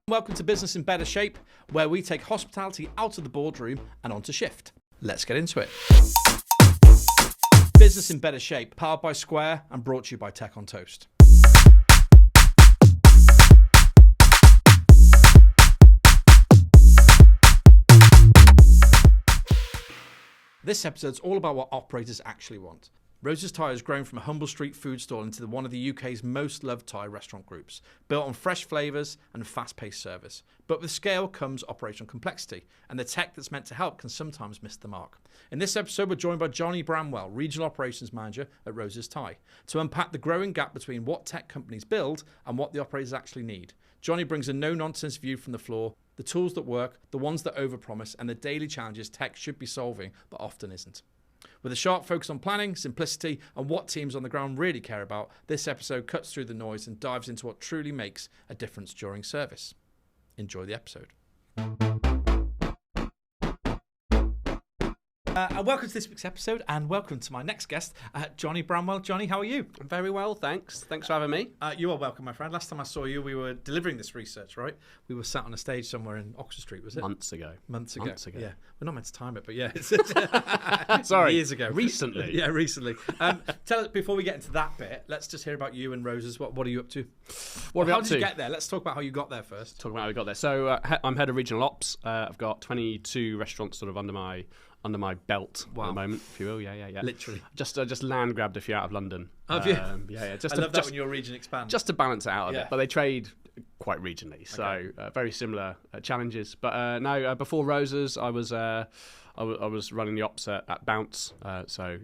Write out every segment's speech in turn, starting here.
Welcome to Business in Better Shape, where we take hospitality out of the boardroom and onto shift. Let's get into it. Business in Better Shape, powered by Square and brought to you by Tech on Toast. This episode's all about what operators actually want. Rosa's Thai has grown from a humble street food stall into one of the UK's most loved Thai restaurant groups, built on fresh flavours and fast-paced service. But with scale comes operational complexity, and the tech that's meant to help can sometimes miss the mark. In this episode, we're joined by Jonny Bramwell, Regional Operations Manager at Rosa's Thai, to unpack the growing gap between what tech companies build and what the operators actually need. Jonny brings a no-nonsense view from the floor, the tools that work, the ones that overpromise, and the daily challenges tech should be solving, but often isn't. With a sharp focus on planning, simplicity, and what teams on the ground really care about, this episode cuts through the noise and dives into what truly makes a difference during service. Enjoy the episode. And welcome to this week's episode, and welcome to my next guest, Jonny Bramwell. Jonny, how are you? I'm very well, thanks. Thanks for having me. You are welcome, my friend. Last time I saw you, we were delivering this research, right? We were sat on a stage somewhere in Oxford Street, was it? Months ago. Yeah, we're not meant to time it, but yeah. Sorry. Years ago. Recently. Yeah, recently. Tell us, before we get into that bit, let's just hear about you and Rosa's. What are you up to? How did you get there? Let's talk about how you got there first. Talk about how we got there. So I'm head of regional ops. I've got 22 restaurants sort of under my belt at the moment, if you will. Yeah. Literally. Just land grabbed a few out of London. Have you? Yeah. I love that when your region expands. Just to balance it out a bit, but they trade quite regionally, so very similar challenges. But no, before Rosa's, I was running the ops at Bounce, so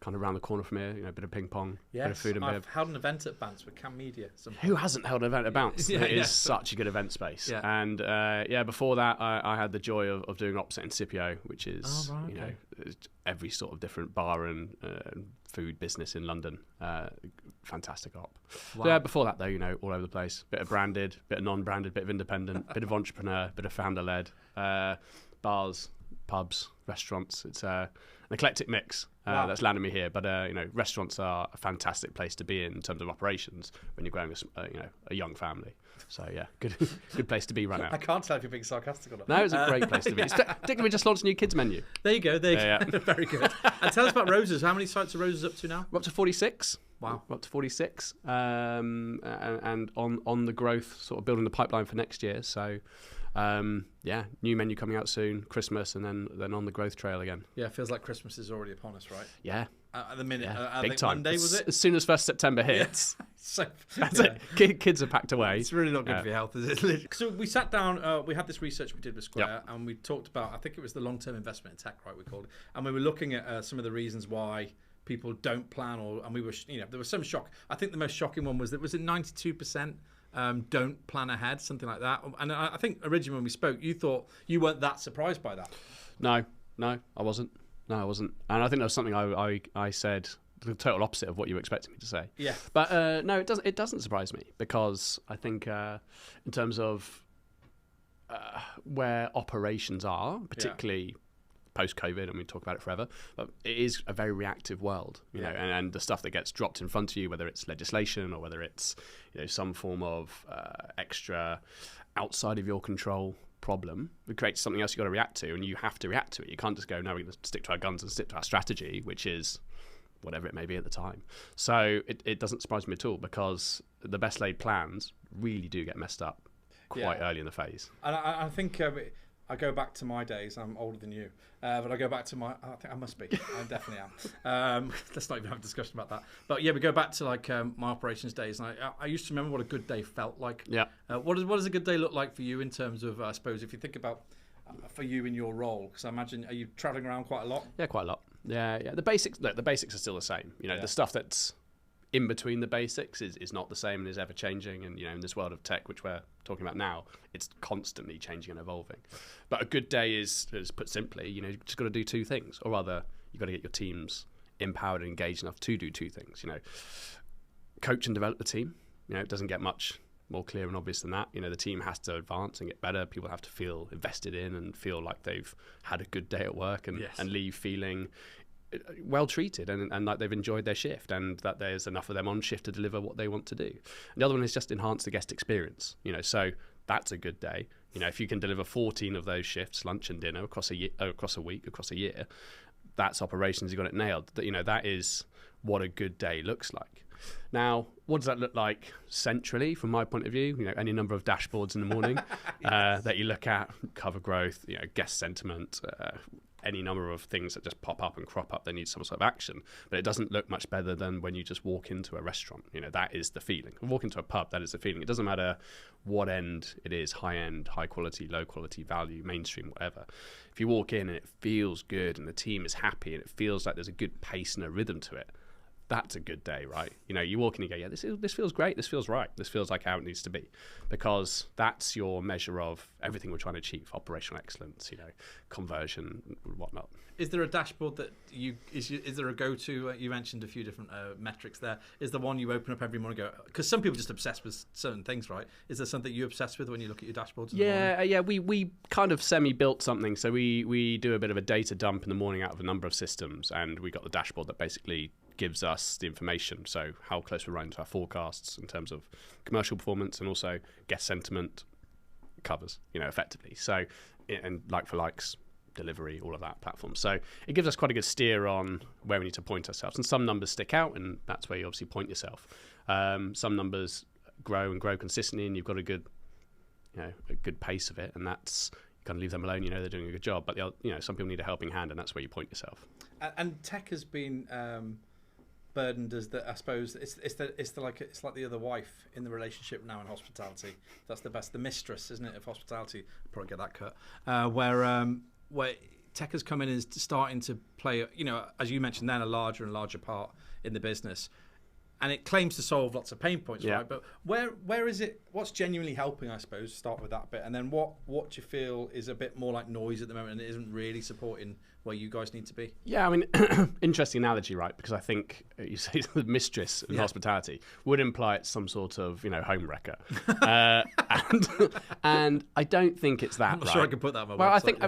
kind of around the corner from here, a bit of ping pong, bit of food and I've held an event at Bounce with Cam Media. Who hasn't held an event at Bounce? It is such a good event space. Yeah. And before that, I had the joy of doing ops at Incipio, which is every sort of different bar and food business in London. Fantastic op. Wow. So, yeah, before that though, all over the place. Bit of branded, bit of non-branded, bit of independent, bit of entrepreneur, bit of founder-led, bars, pubs, restaurants. It's an eclectic mix that's landed me here. But restaurants are a fantastic place to be in terms of operations when you're growing a young family. So yeah, good place to be right now. I can't tell if you're being sarcastic or not. No, it's a great place to be. Particularly we just launched a new kids menu. There you go. Very good. And tell us about Rosa's. How many sites are Rosa's up to now? We're up to 46. Wow. We're up to 46. And on the growth, sort of building the pipeline for next year. So new menu coming out soon, Christmas, and then on the growth trail again. Yeah, it feels like Christmas is already upon us, right? Yeah. At the minute, big time. Monday, was it? As soon as 1st September hits, that's it. Kids are packed away. It's really not good for your health, is it? So we sat down, we had this research we did with Square, and we talked about, I think it was the long-term investment in tech, right, we called it. And we were looking at some of the reasons why people don't plan, and we were, there was some shock. I think the most shocking one was 92%? Don't plan ahead, something like that. And I think originally when we spoke, you thought you weren't that surprised by that. No, I wasn't. And I think that was something I said the total opposite of what you were expecting me to say. Yeah. But no, it doesn't surprise me, because I think in terms of where operations are, particularly post-COVID, and we talk about it forever, but it is a very reactive world, and the stuff that gets dropped in front of you, whether it's legislation or whether it's some form of extra outside of your control problem, it creates something else you've got to react to, and you have to react to it. You can't just go, no, we're going to stick to our guns and stick to our strategy, which is whatever it may be at the time. So it doesn't surprise me at all, because the best laid plans really do get messed up quite early in the phase. And I think I go back to my days. I'm older than you, but I go back to I think I must be. I definitely am. Let's not even have a discussion about that. But yeah, we go back to my operations days, and I used to remember what a good day felt like. Yeah. What does a good day look like for you in terms of, I suppose, if you think about for you in your role? Because I imagine, are you traveling around quite a lot? Yeah, quite a lot. Yeah. The basics are still the same. The stuff that's in between the basics is not the same and is ever changing, and in this world of tech, which we're talking about now, it's constantly changing and evolving. But a good day is put simply, you've just got to do two things, or rather you've got to get your teams empowered and engaged enough to do two things. Coach and develop the team. It doesn't get much more clear and obvious than that. The team has to advance and get better. People have to feel invested in and feel like they've had a good day at work and leave feeling well treated and like they've enjoyed their shift, and that there's enough of them on shift to deliver what they want to do. And the other one is just enhance the guest experience. So that's a good day. You know, if you can deliver 14 of those shifts, lunch and dinner, across a year, across a week, across a year, that's operations. You got it nailed. You know, that is what a good day looks like. Now, what does that look like centrally from my point of view? You know, any number of dashboards in the morning that you look at, cover growth, you know, guest sentiment, any number of things that just pop up and crop up that need some sort of action. But it doesn't look much better than when you just walk into a restaurant. You know, that is the feeling. Walk into a pub, that is the feeling. It doesn't matter what end it is, high end, high quality, low quality, value, mainstream, whatever. If you walk in and it feels good and the team is happy and it feels like there's a good pace and a rhythm to it, that's a good day, right? You know, you walk in and you go, yeah, this feels great, this feels right, this feels like how it needs to be, because that's your measure of everything we're trying to achieve: operational excellence, you know, conversion, whatnot. Is there a dashboard that is there a go-to? You mentioned a few different metrics there. Is the one you open up every morning and go, because some people just obsess with certain things, right? Is there something you obsess with when you look at your dashboards? Yeah. We kind of semi-built something. So we do a bit of a data dump in the morning out of a number of systems, and we got the dashboard that basically gives us the information. So how close we're running to our forecasts in terms of commercial performance and also guest sentiment, covers, you know, effectively. So, and like for likes, delivery, all of that platform. So it gives us quite a good steer on where we need to point ourselves. And some numbers stick out, and that's where you obviously point yourself. Some numbers grow and grow consistently, and you've got a good pace of it, and that's, you kind of leave them alone. You know, they're doing a good job. But some people need a helping hand, and that's where you point yourself. And tech has been burdened as I suppose it's like the other wife in the relationship now in hospitality. That's the mistress, isn't it, of hospitality? Probably get that cut. Where tech has come in and is starting to play, you know, as you mentioned then, a larger and larger part in the business, and it claims to solve lots of pain points, right? But where is it? What's genuinely helping? I suppose start with that bit, and then what do you feel is a bit more like noise at the moment and it isn't really supporting where you guys need to be? Yeah, I mean, interesting analogy, right? Because I think you say the mistress in hospitality would imply it's some sort of, you know, home wrecker, and I don't think it's that. I'm not sure I can put that on my website. I think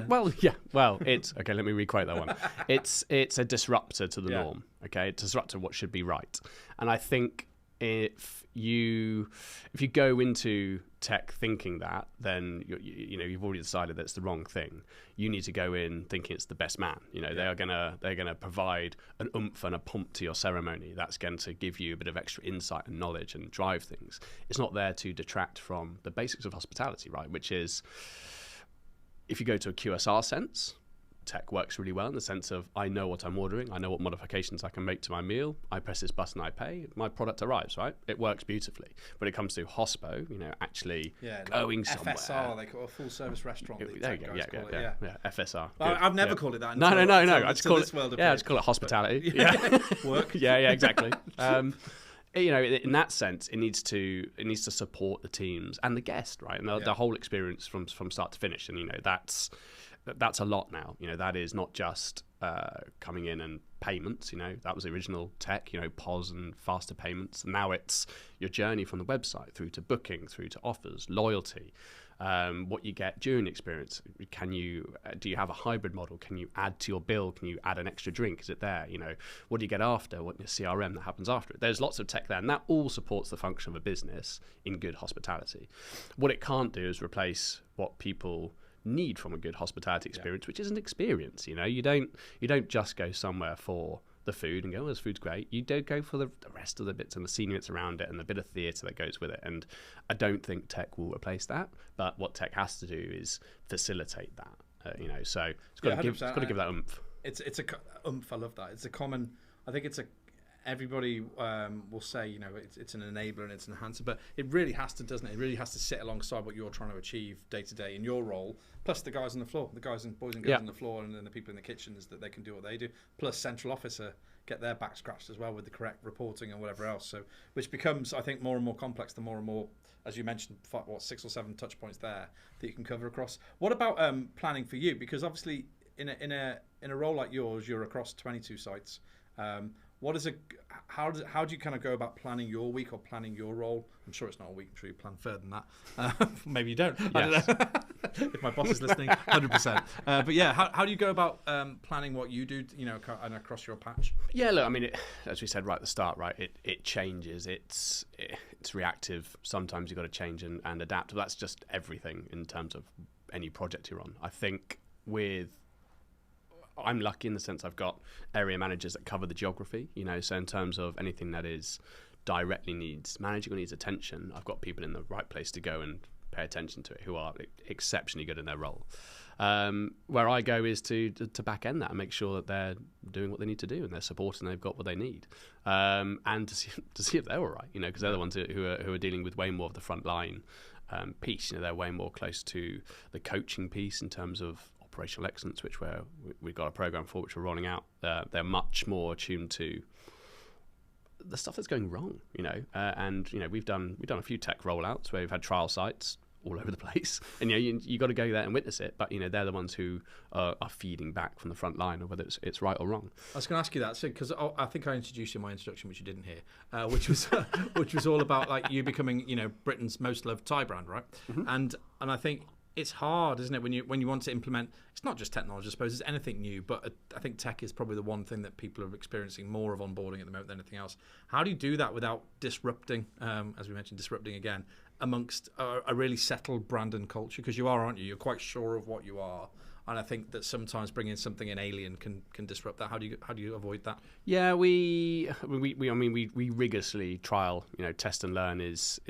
it's okay. Let me requote that one. It's a disruptor to the norm. Okay, it's a disruptor what should be right, and I think if you go into tech thinking that, then you've already decided that's the wrong thing. You need to go in thinking it's the best man. You know, they're gonna provide an oomph and a pump to your ceremony that's going to give you a bit of extra insight and knowledge and drive things. It's not there to detract from the basics of hospitality, right? Which is, if you go to a QSR sense, tech works really well in the sense of, I know what I'm ordering, I know what modifications I can make to my meal, I press this button, I pay, my product arrives, right? It works beautifully. When it comes to hospo, you know, actually going somewhere. FSR, they call it a full service restaurant. There you go, yeah, FSR. Well, I've never called it that. No. I just call it hospitality. Work. Yeah, exactly. You know, in that sense, it needs to support the teams and the guest, right? And the whole experience from start to finish. And you know, that's a lot now. You know, that is not just coming in and payments. You know, that was the original tech, you know, POS and faster payments. And now it's your journey from the website through to booking, through to offers, loyalty, what you get during the experience. Do you have a hybrid model? Can you add to your bill? Can you add an extra drink? Is it there? You know, what do you get after? What your CRM that happens after it? There's lots of tech there, and that all supports the function of a business in good hospitality. What it can't do is replace what people need from a good hospitality experience, which is an experience. You know, you don't just go somewhere for the food and go, oh, this food's great. You don't go for the rest of the bits and the scenery that's around it and the bit of theatre that goes with it. And I don't think tech will replace that. But what tech has to do is facilitate that. You know, so it's got to give that oomph. It's a oomph. I love that. It's a common. I think it's a. Everybody will say, you know, it's an enabler and it's an enhancer, but it really has to, doesn't it? It really has to sit alongside what you're trying to achieve day to day in your role, plus the guys on the floor, the boys and girls on the floor, and then the people in the kitchens that they can do what they do, plus central officer get their back scratched as well with the correct reporting and whatever else. So, which becomes, I think, more and more complex the more and more, as you mentioned, 6 or 7 touch points there that you can cover across. What about planning for you? Because obviously, in a role like yours, you're across 22 sites. How do you kind of go about planning your week or planning your role? I'm sure it's not a week. I'm sure you plan further than that. Maybe you don't. Yes. I don't know. If my boss is listening, 100%. But yeah, how do you go about planning what you do, you know, and across your patch? Yeah, look, I mean, as we said right at the start, right, it changes. it's reactive. Sometimes you've got to change and adapt. But that's just everything in terms of any project you're on. I think I'm lucky in the sense I've got area managers that cover the geography, so in terms of anything that is directly needs managing or needs attention, I've got people in the right place to go and pay attention to it who are exceptionally good in their role. Where I go is to back end that and make sure that they're doing what they need to do and they're supporting, they've got what they need, and to see if they're all right, because they're the ones who are dealing with way more of the front line piece. They're way more close to the coaching piece in terms of operational excellence, which we've got a program for, which we're rolling out. They're much more attuned to the stuff that's going wrong, and we've done a few tech rollouts where we've had trial sites all over the place, and you got to go there and witness it. But they're the ones who are feeding back from the front line of whether it's right or wrong. I was going to ask you that, because I think I introduced you in my introduction, which you didn't hear, which was all about like you becoming Britain's most loved tie brand, right? Mm-hmm. And I think it's hard, isn't it, when you want to implement. It's not just technology, I suppose. It's anything new, but I think tech is probably the one thing that people are experiencing more of onboarding at the moment than anything else. How do you do that without disrupting, as we mentioned, disrupting again, amongst a really settled brand and culture? Because you are, aren't you? You're quite sure of what you are. And I think that sometimes bringing something in alien can disrupt that. How do you avoid that? Yeah, we rigorously trial. Test and learn is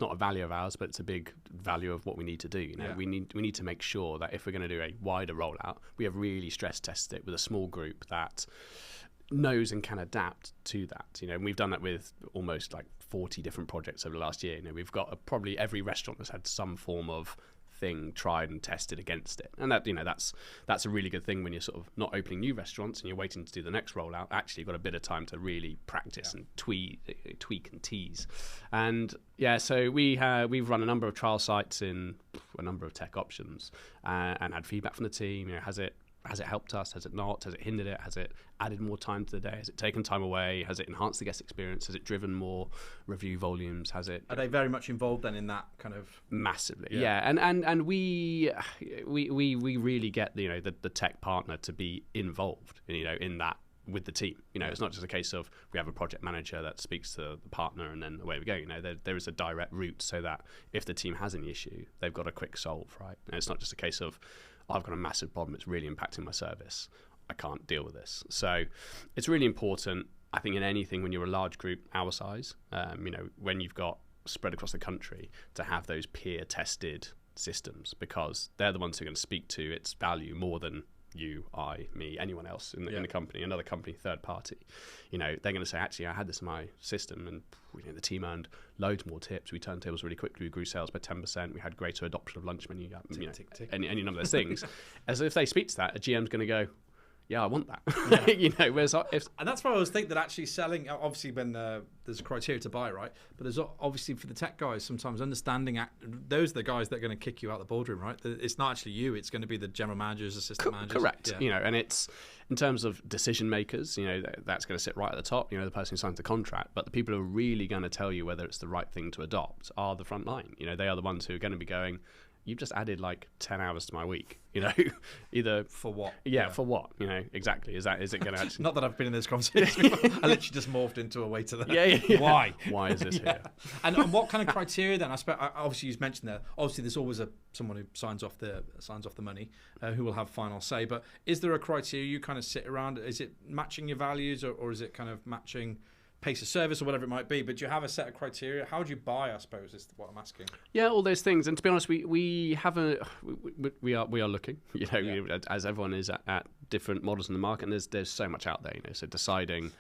not a value of ours, but it's a big value of what we need to do. We need to make sure that if we're going to do a wider rollout, we have really stress tested it with a small group that knows and can adapt to that. And we've done that with almost like 40 different projects over the last year. We've got probably every restaurant has had some form of thing tried and tested against it, and that's a really good thing when you're sort of not opening new restaurants and you're waiting to do the next rollout. Actually, you've got a bit of time to really practice and tweak and tease. And so we've run a number of trial sites in a number of tech options, and had feedback from the team. Has it helped us? Has it not? Has it hindered it? Has it added more time to the day? Has it taken time away? Has it enhanced the guest experience? Has it driven more review volumes? Has it? Are they very much involved then in that kind of? Massively, yeah. And we really get the tech partner to be involved, in that with the team. It's not just a case of we have a project manager that speaks to the partner and then away we go. There is a direct route so that if the team has any issue, they've got a quick solve, right? And it's not just a case of I've got a massive problem, it's really impacting my service, I can't deal with this. So it's really important, I think, in anything when you're a large group our size, when you've got spread across the country, to have those peer tested systems, because they're the ones who are going to speak to its value more than you, I, me, anyone else in the company, another company, third party. They're going to say, actually, I had this in my system, and the team earned loads more tips. We turned tables really quickly. We grew sales by 10%. We had greater adoption of lunch menu. Tick. Any number of those things. As if they speak to that, a GM's going to go, yeah, I want that. Yeah. And that's why I always think that actually selling, obviously when there's a criteria to buy, right? But there's obviously for the tech guys, sometimes understanding, those are the guys that are going to kick you out the boardroom, right? It's not actually you, it's going to be the general managers, assistant managers. Correct. Yeah. And it's, in terms of decision makers, that's going to sit right at the top, the person who signs the contract. But the people who are really going to tell you whether it's the right thing to adopt are the front line. They are the ones who are going to be going, you've just added like 10 hours to my week, either for what? Yeah, for what? Exactly. Is it going to actually? Not that I've been in this conversation before. I literally just morphed into a way to that. Yeah. Why? Why is this here? And what kind of criteria then? Obviously, you mentioned there. Obviously, there's always someone who signs off the money, who will have final say. But is there a criteria you kind of sit around? Is it matching your values, or is it kind of matching pace of service or whatever it might be? But do you have a set of criteria? How do you buy, I suppose, is what I'm asking. Yeah, all those things. And to be honest, we are looking, as everyone is at different models in the market, and there's so much out there, so deciding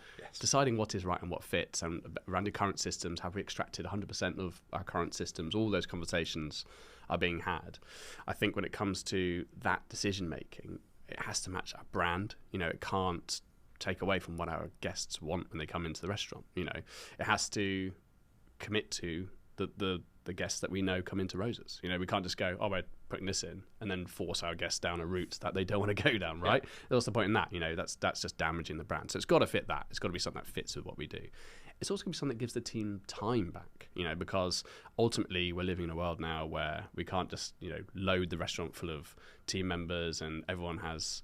what is right and what fits, and around your current systems, have we extracted 100% of our current systems? All those conversations are being had. I think when it comes to that decision making, it has to match our brand. It can't take away from what our guests want when they come into the restaurant. It has to commit to the guests that we know come into Rosa's. We can't just go, we're putting this in, and then force our guests down a route that they don't want to go down, right? What's the point in that? That's just damaging the brand. So it's got to fit that. It's got to be something that fits with what we do. it's also going to be something that gives the team time back, because ultimately we're living in a world now where we can't just, load the restaurant full of team members and everyone has,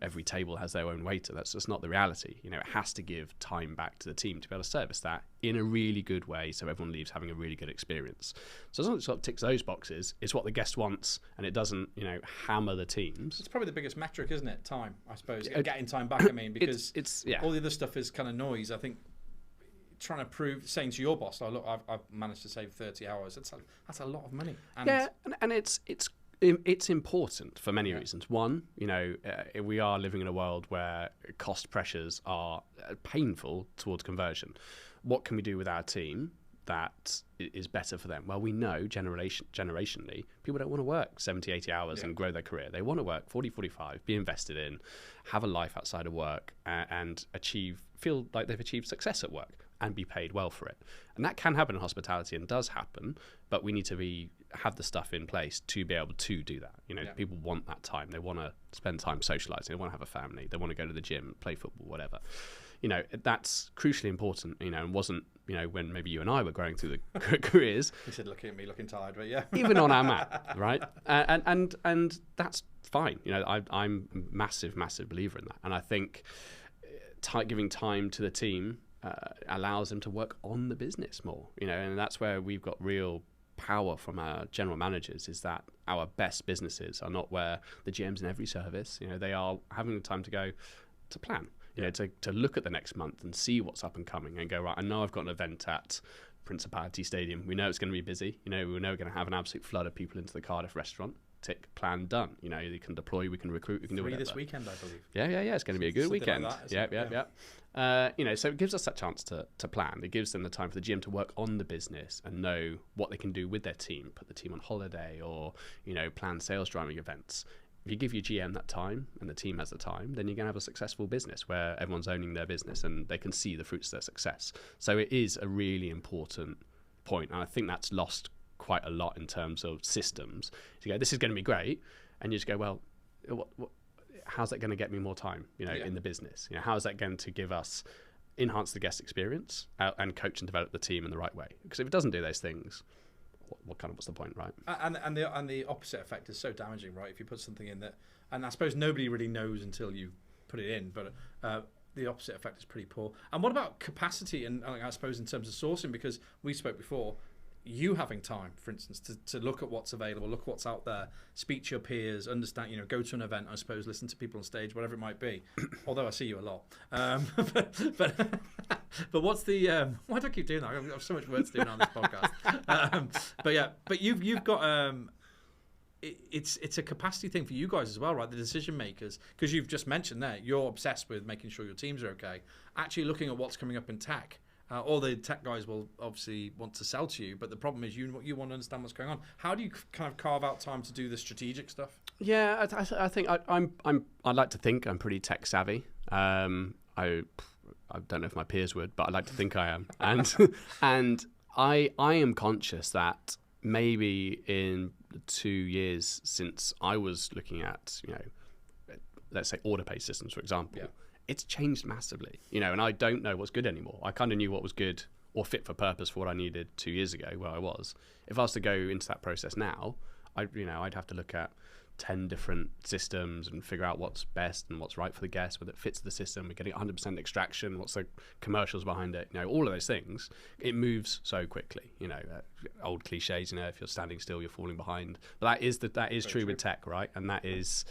every table has their own waiter. That's just not the reality. It has to give time back to the team to be able to service that in a really good way so everyone leaves having a really good experience. So as long as it sort of ticks those boxes, it's what the guest wants and it doesn't, hammer the teams. It's probably the biggest metric, isn't it? Time, I suppose. Getting time back, because it's all the other stuff is kind of noise. I think trying to prove, saying to your boss, "Oh, look, I've managed to save 30 hours." That's a lot of money. And it's important for many reasons. One, we are living in a world where cost pressures are painful towards conversion. What can we do with our team that is better for them? Well, we know generationally, people don't want to work 70, 80 hours and grow their career. They want to work 40, 45, be invested in, have a life outside of work, and feel like they've achieved success at work and be paid well for it. And that can happen in hospitality and does happen, but we need to have the stuff in place to be able to do that. People want that time. They want to spend time socializing. They want to have a family. They want to go to the gym, play football, whatever. That's crucially important, and wasn't, when maybe you and I were growing through the careers. He said, looking at me, looking tired, but yeah. Even on our map, right? And that's fine. I'm massive believer in that. And I think giving time to the team allows them to work on the business more, and that's where we've got real power from our general managers, is that our best businesses are not where the GMs in every service, they are having the time to go to plan, to look at the next month and see what's up and coming and go, right, I know I've got an event at Principality Stadium. We know it's going to be busy. We know we're going to have an absolute flood of people into the Cardiff restaurant. Tick, plan, done. You can deploy, we can recruit, we can do whatever. This weekend, I believe. Yeah. It's going to be a good weekend. Like that, yeah. So it gives us that chance to plan. It gives them the time for the GM to work on the business and know what they can do with their team, put the team on holiday or, plan sales driving events. If you give your GM that time and the team has the time, then you're going to have a successful business where everyone's owning their business and they can see the fruits of their success. So it is a really important point. And I think that's lost quite a lot in terms of systems. You go, this is going to be great, and you just go, well, how's that going to get me more time, in the business? How is that going to give us enhance the guest experience and coach and develop the team in the right way? Because if it doesn't do those things, what's the point, right? And the opposite effect is so damaging, right? If you put something in that, and I suppose nobody really knows until you put it in, but the opposite effect is pretty poor. And what about capacity? And I suppose in terms of sourcing, because we spoke before. You having time, for instance, to look at what's available, look at what's out there, speak to your peers, understand, go to an event, I suppose, listen to people on stage, whatever it might be. Although I see you a lot. But what's the... why do I keep doing that? I have so much work to do on this podcast. But you've got... It's a capacity thing for you guys as well, right? The decision makers, because you've just mentioned there, you're obsessed with making sure your teams are okay. Actually looking at what's coming up in tech. All the tech guys will obviously want to sell to you, but the problem is you want to understand what's going on. How do you kind of carve out time to do the strategic stuff? Yeah, I think I'd like to think I'm pretty tech savvy. I don't know if my peers would, but I like to think I am. And I am conscious that maybe in the 2 years since I was looking at, let's say order-based systems, for example. Yeah. It's changed massively, and I don't know what's good anymore. I kind of knew what was good or fit for purpose for what I needed 2 years ago where I was. If I was to go into that process now, I'd have to look at 10 different systems and figure out what's best and what's right for the guest, whether it fits the system, we're getting 100% extraction, what's the commercials behind it, all of those things. It moves so quickly, old cliches, if you're standing still, you're falling behind. But that is true with tech, right? And that is...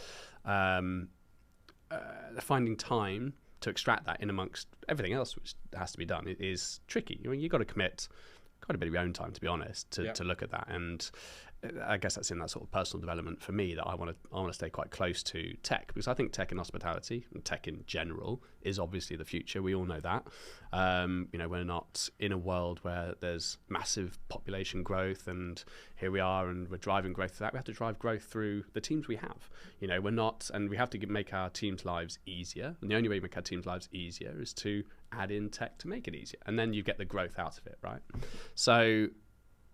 finding time to extract that in amongst everything else which has to be done is tricky. You've got to commit quite a bit of your own time, to be honest, to look at that. And I guess that's in that sort of personal development for me that I want to stay quite close to tech, because I think tech in hospitality and tech in general is obviously the future. We all know that. We're not in a world where there's massive population growth, and here we are, and we're driving growth through that. We have to drive growth through the teams we have. We're not, and we have to make our teams' lives easier. And the only way we make our teams' lives easier is to add in tech to make it easier, and then you get the growth out of it, right? So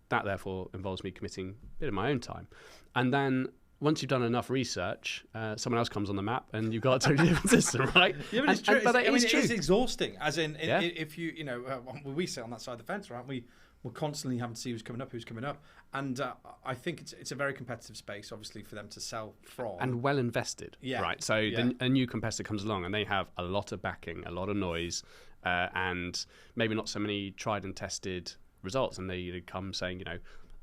that therefore involves me committing a bit of my own time. And then once you've done enough research, someone else comes on the map, and you've got a totally different system, right? Yeah, but it's true. But it is exhausting. As in, Yeah. if you we sit on that side of the fence, right? We're constantly having to see who's coming up, and I think it's a very competitive space, obviously, for them to sell from. And well invested, Yeah. right? So a new competitor comes along, and they have a lot of backing, a lot of noise, and maybe not so many tried and tested results, and they come saying,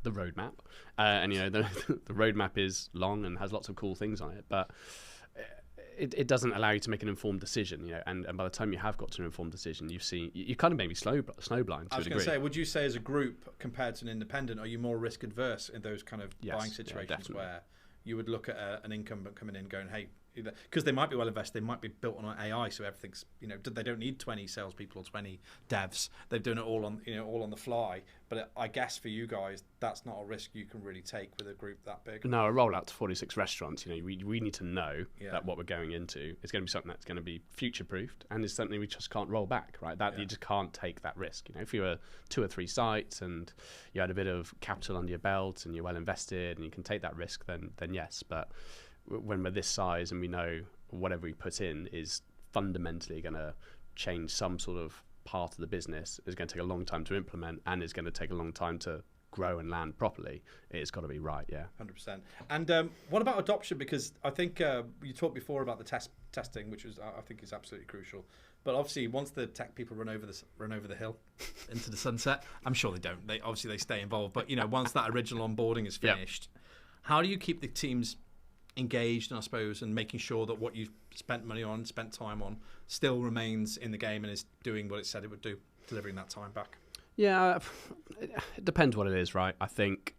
the roadmap, and the roadmap is long and has lots of cool things on it, but it doesn't allow you to make an informed decision, and by the time you have got to an informed decision, you kind of maybe snowblind to a degree. I was going to say, would you say as a group compared to an independent, are you more risk adverse in those kind of buying situations where you would look at an incumbent coming in going, hey, because they might be well invested, they might be built on AI, so everything's they don't need 20 salespeople or 20 devs. They're doing it all on the fly. But I guess for you guys, that's not a risk you can really take with a group that big. No, a rollout to 46 restaurants. We need to know that what we're going into is going to be something that's going to be future proofed, and it's something we just can't roll back. Right, you just can't take that risk. If you were 2 or 3 sites and you had a bit of capital under your belt and you're well invested and you can take that risk, then yes, but when we're this size and we know whatever we put in is fundamentally going to change some sort of part of the business, is going to take a long time to implement, and is going to take a long time to grow and land properly, it's got to be right. 100%. And what about adoption? Because I think you talked before about the testing, which I think is absolutely crucial. But obviously, once the tech people run over the hill into the sunset, I'm sure they don't. They stay involved. But once that original onboarding is finished, how do you keep the teams engaged, and I suppose, and making sure that what you've spent money on, spent time on, still remains in the game and is doing what it said it would do, delivering that time back? Yeah, it depends what it is, right? I think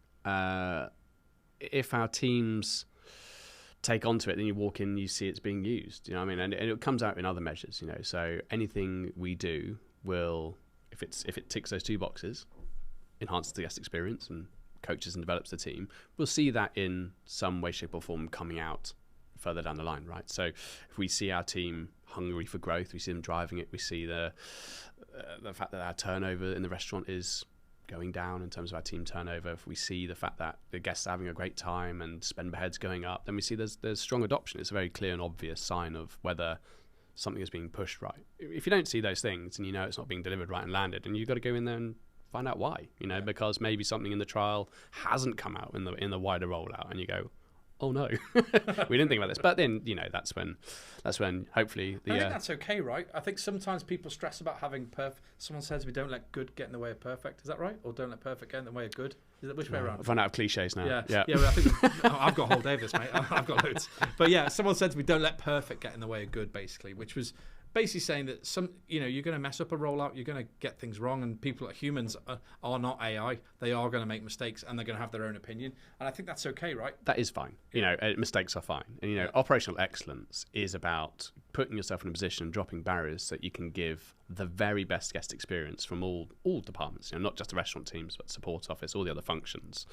if our teams take onto it, then you walk in, you see it's being used. And it comes out in other measures. So anything we do will, if it ticks those 2 boxes, enhances the guest experience and coaches and develops the team, we'll see that in some way, shape or form coming out further down the line, right? So if we see our team hungry for growth, we see them driving it, we see the fact that our turnover in the restaurant is going down in terms of our team turnover, if we see the fact that the guests are having a great time and spend per head's going up, then we see there's strong adoption. It's a very clear and obvious sign of whether something is being pushed right. If you don't see those things and it's not being delivered right and landed, and you've got to go in there and find out why, because maybe something in the trial hasn't come out in the wider rollout, and you go, oh no, we didn't think about this. But then that's when hopefully I think that's okay, right? I think sometimes people stress about having perfect. Someone says we don't let good get in the way of perfect. Is that right? Or don't let perfect get in the way of good? Is it which way around? I've run out of cliches now. Yeah. Well, I think I've got a whole day of this, mate. I've got loads. But yeah, someone said to me, don't let perfect get in the way of good, basically, which was basically saying that you're going to mess up a rollout, you're going to get things wrong, and people, humans, are not AI. They are going to make mistakes, and they're going to have their own opinion, and I think that's okay, right? That is fine. Mistakes are fine, and operational excellence is about putting yourself in a position, dropping barriers, so that you can give the very best guest experience from all departments. Not just the restaurant teams, but support office, all the other functions,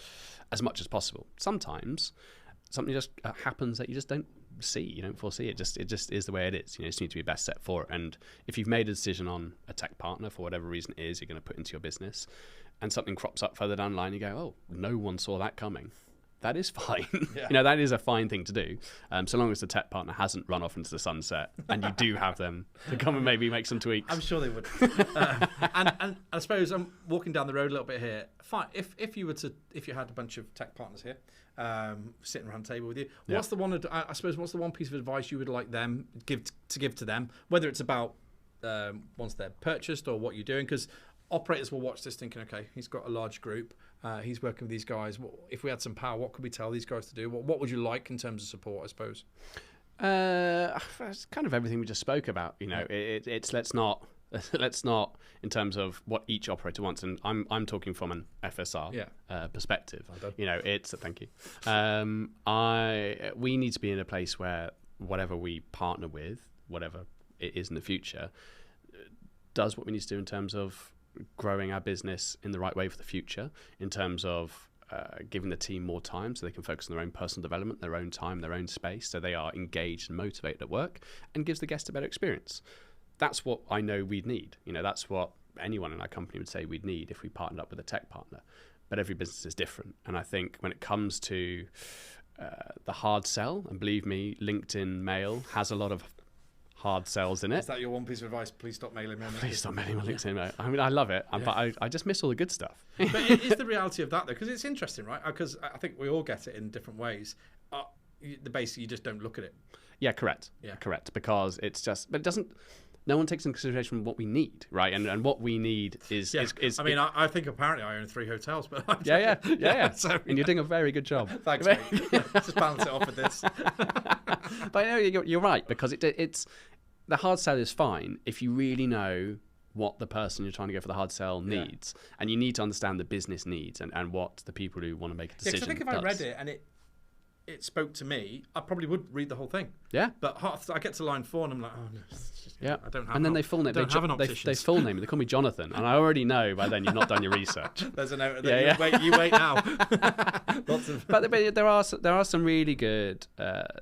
as much as possible. Sometimes something just happens that you just don't see, you don't foresee. It just is the way it is. You just need to be best set for it. And if you've made a decision on a tech partner for whatever reason it is you're going to put into your business, and something crops up further down the line, you go, oh, no one saw that coming. That is fine. Yeah. That is a fine thing to do, so long as the tech partner hasn't run off into the sunset, and you do have them to come and maybe make some tweaks. I'm sure they would. And I suppose I'm walking down the road a little bit here. Fine. If you had a bunch of tech partners here, sitting around the table with you, what's the one piece of advice you would like them give to them, whether it's about once they're purchased or what you're doing? Because operators will watch this thinking, okay, he's got a large group, he's working with these guys. If we had some power, what could we tell these guys to do? What would you like in terms of support, I suppose? It's kind of everything we just spoke about. It's let's not in terms of what each operator wants, and I'm talking from an FSR perspective. Thank you. We need to be in a place where whatever we partner with, whatever it is in the future, does what we need to do in terms of growing our business in the right way for the future, in terms of giving the team more time so they can focus on their own personal development, their own time, their own space, so they are engaged and motivated at work, and gives the guest a better experience. That's what I know we'd need. That's what anyone in our company would say we'd need if we partnered up with a tech partner. But every business is different. And I think when it comes to the hard sell, and believe me, LinkedIn mail has a lot of hard sells in it. Is that your one piece of advice? Please stop mailing me. Please stop mailing my LinkedIn mail. I mean, I love it, but I just miss all the good stuff. But it is the reality of that, though, because it's interesting, right? Because I think we all get it in different ways. Basically, you just don't look at it. Yeah, correct. Yeah. Correct. Because it's just, but it doesn't. No one takes into consideration what we need, right? And what we need is. I mean, I think apparently I own 3 hotels, but yeah. So, and you're doing a very good job. Thanks, mate. Just balance it off with this. But no, you're right, because it's the hard sell is fine if you really know what the person you're trying to go for the hard sell needs, and you need to understand the business needs and what the people who want to make a decision. I think if I read it and it spoke to me, I probably would read the whole thing. Yeah. But I get to line 4 and I'm like, oh no, I don't have. And then they full name. They full name. They call me Jonathan, and I already know by then you've not done your research. There's a note. You wait now. But there are some really good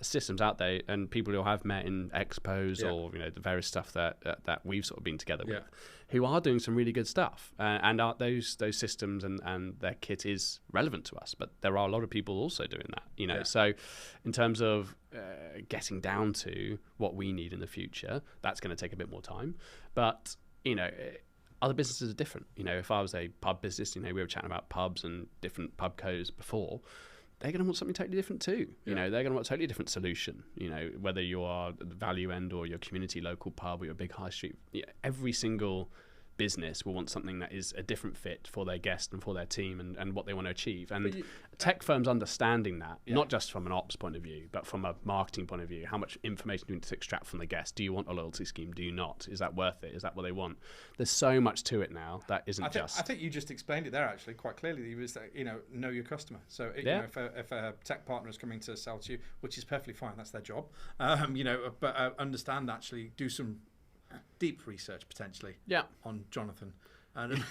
systems out there, and people who I've met in expos or the various stuff that we've sort of been together with, who are doing some really good stuff, and those systems and their kit is relevant to us. But there are a lot of people also doing that, So in terms of getting down to what we need in the future, that's going to take a bit more time. But other businesses are different. If I was a pub business, we were chatting about pubs and different pub codes before. They're going to want something totally different too. They're going to want a totally different solution. Whether you are the value end or your community local pub or your big high street, every single business will want something that is a different fit for their guest and for their team and what they want to achieve. And tech firms understanding that, not just from an ops point of view, but from a marketing point of view, how much information do you need to extract from the guest? Do you want a loyalty scheme? Do you not? Is that worth it? Is that what they want? There's so much to it now that isn't I think you just explained it there actually quite clearly. You was know your customer. So if a tech partner is coming to sell to you, which is perfectly fine, that's their job. But understand, actually do some deep research potentially on Jonathan and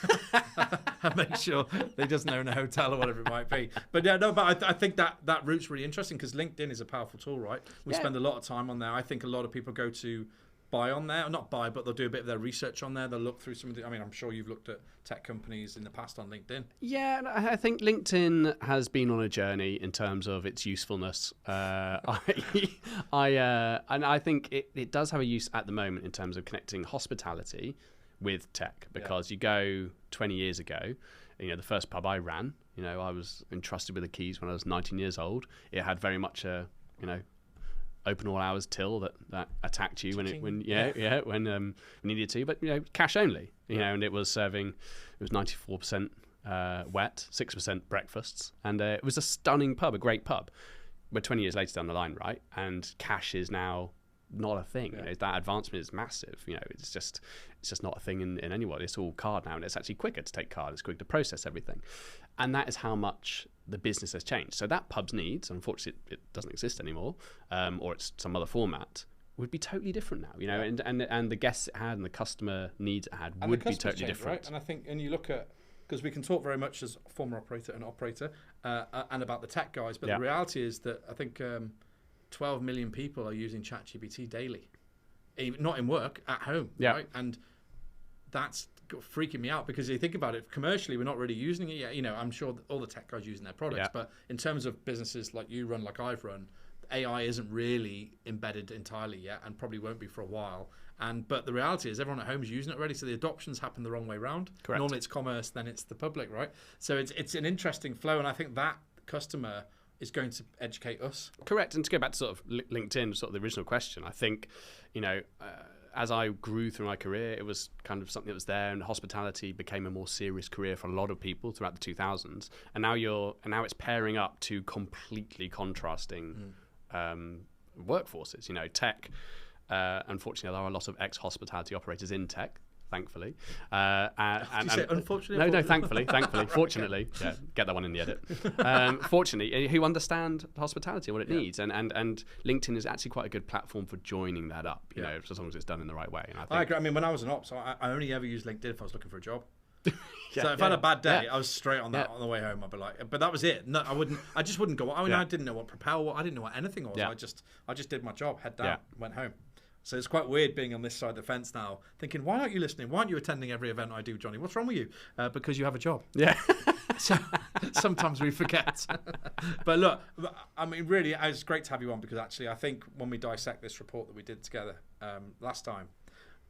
make sure they doesn't own a hotel or whatever it might be. But I think that route's really interesting, because LinkedIn is a powerful tool, right? We spend a lot of time on there. I think a lot of people go to buy on there, or not buy, but they'll do a bit of their research on there. They'll look through some of the, I'm sure you've looked at tech companies in the past on LinkedIn. Yeah, I think LinkedIn has been on a journey in terms of its usefulness. And I think it does have a use at the moment in terms of connecting hospitality with tech, because you go 20 years ago, the first pub I ran, I was entrusted with the keys when I was 19 years old. It had very much a, open all hours till that attacked you when we needed to, but cash only, and it was 94% wet, 6% breakfasts, and it was a stunning pub, a great pub. We're 20 years later down the line, right? And cash is now not a thing. That advancement is massive. It's just not a thing in anywhere. It's all card now, and it's actually quicker to take card. It's quicker to process everything, and that is how much the business has changed. So that pub's needs, unfortunately, it doesn't exist anymore, or it's some other format, would be totally different now. And the guests it had and the customer needs it had would be totally different. Right? And I think, and you look at, because we can talk very much as a former operator and operator and about the tech guys, but the reality is that I think 12 million people are using ChatGPT daily, not in work, at home, right? And that's freaking me out, because if you think about it, commercially, we're not really using it yet. I'm sure that all the tech guys are using their products, but in terms of businesses like you run, like I've run, AI isn't really embedded entirely yet, and probably won't be for a while. But the reality is everyone at home is using it already, so the adoptions happen the wrong way around. Correct. Normally it's commerce, then it's the public, right? So it's an interesting flow, and I think that customer is going to educate us. Correct. And to go back to sort of LinkedIn, sort of the original question, I think, as I grew through my career, it was kind of something that was there, and hospitality became a more serious career for a lot of people throughout the 2000s. And now it's pairing up to completely contrasting workforces. Tech. Unfortunately, there are a lot of ex-hospitality operators in tech, thankfully. Did you say unfortunately? No, thankfully. Fortunately. Yeah, get that one in the edit. Fortunately, who understand hospitality and what it needs. And LinkedIn is actually quite a good platform for joining that up, as long as it's done in the right way. And I agree. I mean, when I was an ops, I only ever used LinkedIn if I was looking for a job. So if I had a bad day, I was straight on that on the way home. I'd be like, but that was it. No, I just wouldn't go. I didn't know what Propel was. I didn't know what anything was. I just did my job, head down, went home. So it's quite weird being on this side of the fence now, thinking, why aren't you listening? Why aren't you attending every event I do, Johnny? What's wrong with you? Because you have a job. Yeah. So sometimes we forget. But look, I mean, really, it's great to have you on because actually, I think when we dissect this report that we did together last time,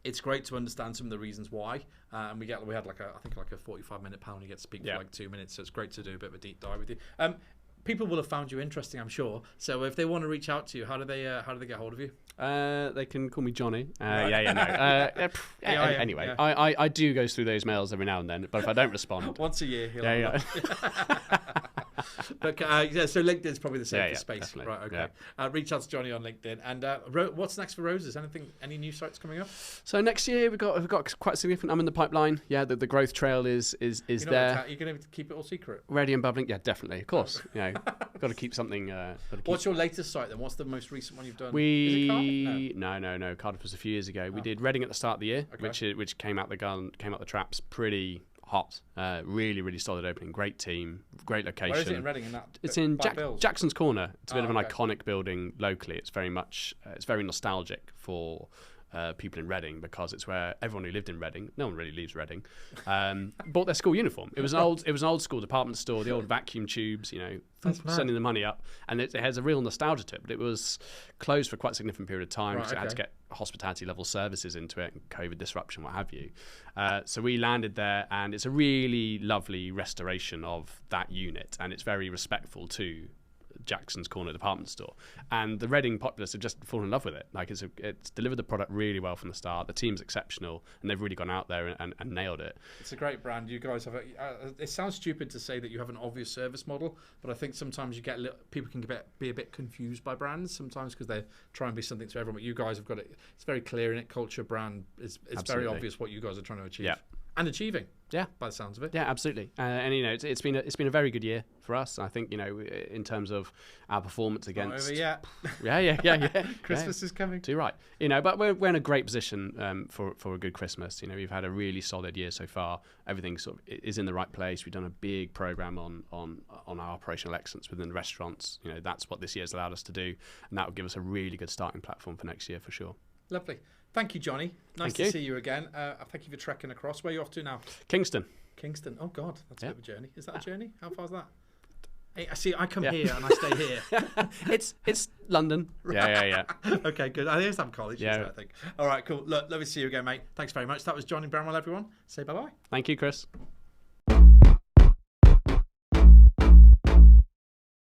it's great to understand some of the reasons why. And we had like a 45-minute panel. You get to speak for like 2 minutes, so it's great to do a bit of a deep dive with you. People will have found you interesting, I'm sure. So if they want to reach out to you, how do they get hold of you? They can call me Johnny. Anyway, yeah. I do go through those mails every now and then, but if I don't respond, once a year, But so LinkedIn's probably the safest space, definitely. Right? Okay. Reach out to Johnny on LinkedIn. And what's next for Roses? Any new sites coming up? So next year we've got quite significant. I'm in the pipeline. Yeah, the growth trail is there. You're going to keep it all secret? Ready and bubbling. Yeah, definitely. Of course. Got to keep something. What's your latest site then? What's the most recent one you've done? Is it Cardiff? No. Cardiff was a few years ago. We did Reading at the start of the year, which came out the traps pretty hot. Really, really solid opening. Great team, great location. Where is it in Reading? It's in Jackson's Corner. It's a bit of an iconic building locally. It's very much, it's very nostalgic for people in Reading because it's where everyone who lived in Reading, no one really leaves Reading, bought their school uniform. It was an old school department store, the old vacuum tubes, sending the money up, and it has a real nostalgia to it. But it was closed for quite a significant period of time because it had to get hospitality level services into it and COVID disruption, what have you. So we landed there, and it's a really lovely restoration of that unit, and it's very respectful to Jackson's Corner department store, and the Reading populace have just fallen in love with it. Like it's delivered the product really well from the start. The team's exceptional, and they've really gone out there and nailed it. It's a great brand. You guys have it sounds stupid to say that you have an obvious service model, but I think sometimes you get people can be a bit confused by brands sometimes because they try and be something to everyone. But you guys have got it. It's very clear in it. Culture, brand. It's very obvious what you guys are trying to achieve. Yeah. And achieving, by the sounds of it. Yeah, absolutely. And it's been a very good year for us. I think in terms of our performance against. Not over yet. Yeah. Christmas is coming. Too right. But we're in a great position for a good Christmas. We've had a really solid year so far. Everything sort of is in the right place. We've done a big program on our operational excellence within the restaurants. That's what this year's allowed us to do, and that will give us a really good starting platform for next year for sure. Lovely. Thank you, Johnny. Nice to see you again. Thank you for trekking across. Where are you off to now? Kingston. Oh, God. That's a bit of a journey. Is that a journey? How far is that? Hey, I come here and I stay here. It's London. Right. Yeah. Okay, good. I think some college, I think. All right, cool. Look, lovely to see you again, mate. Thanks very much. That was Jonny Bramwell, everyone. Say bye-bye. Thank you, Chris.